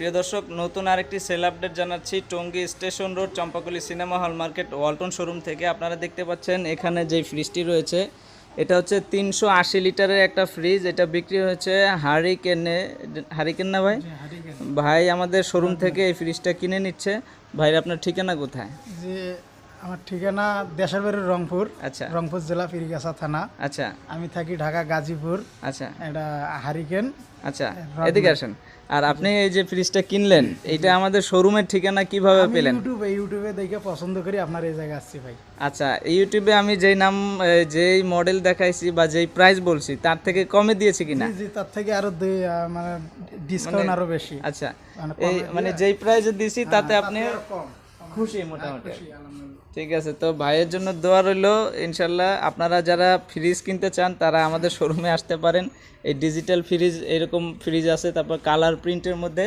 প্রিয় দর্শক, নতুন আরেকটি সেল আপডেট জানাচ্ছি। Tongi station road, Champakali cinema hall market, Walton showroom থেকে। আপনারা দেখতে পাচ্ছেন এখানে যে ফ্রিজটি রয়েছে, এটা হচ্ছে 380 লিটারের একটা ফ্রিজ। এটা বিক্রি হয়েছে হারিকেন না ভাই? ভাই আমাদের শোরুম থেকে এই ফ্রিজটা কিনে নিচ্ছে। ভাই আপনার ঠিকানা কোথায়? যে আমার ঠিকানা দেশের বাড়ির রংপুর। আচ্ছা রংপুর জেলা ফিরিগাছা থানা। আচ্ছা আমি থাকি ঢাকা গাজীপুর। আচ্ছা এটা হারিকেন। আচ্ছা, এদিকে আসেন। আর আপনি এই যে ফ্রিজটা কিনলেন, এটা আমাদের শোরুমের ঠিকানা কিভাবে আমি পেলেন? ইউটিউবে দেখে পছন্দ করি, আপনার এই জায়গায় আসছি ভাই। আচ্ছা, ইউটিউবে আমি যেই নাম যেই মডেল দেখাইছি বা যেই প্রাইস বলছি তার থেকে কমে দিয়েছি কিনা? জি, তার থেকে আরো মানে ডিসকাউন্ট আরো বেশি। আচ্ছা, মানে এই মানে যেই প্রাইসে দিছি তাতে আপনি আরো কম। খুশি মোটামুটি? খুশি, আলহামদুলিল্লাহ। ঠিক আছে, তো ভাইয়ের জন্য দোয়া রইলো। ইনশাল্লাহ আপনারা যারা ফ্রিজ কিনতে চান তারা আমাদের শোরুমে আসতে পারেন। এই ডিজিটাল ফ্রিজ, এরকম ফ্রিজ আছে, তারপর কালার প্রিন্টের মধ্যে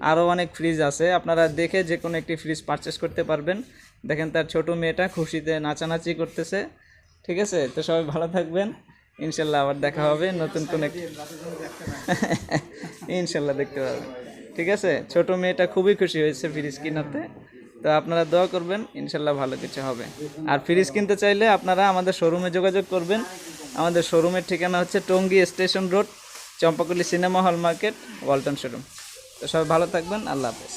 আরও অনেক ফ্রিজ আছে। আপনারা দেখে যে কোনো একটি ফ্রিজ পারচেস করতে পারবেন। দেখেন তার ছোট মেয়েটা খুশিতে নাচানাচি করতেছে। ঠিক আছে, তো সবাই ভালো থাকবেন। ইনশাল্লাহ আবার দেখা হবে নতুন কোনো একটি ইনশাল্লাহ দেখতে পাবেন। ঠিক আছে, ছোট মেয়েটা খুবই খুশি হয়েছে ফ্রিজ কিনাতে। তো আপনারা দোয়া করবেন, ইনশাল্লাহ ভালো কিছু হবে। আর ফ্রিজ কিনতে চাইলে আপনারা আমাদের শোরুমে যোগাযোগ করবেন। আমাদের শোরুমের ঠিকানা হচ্ছে Tongi station road, Champakali cinema hall market, Walton showroom. তো সবাই ভালো থাকবেন। আল্লাহ হাফেজ।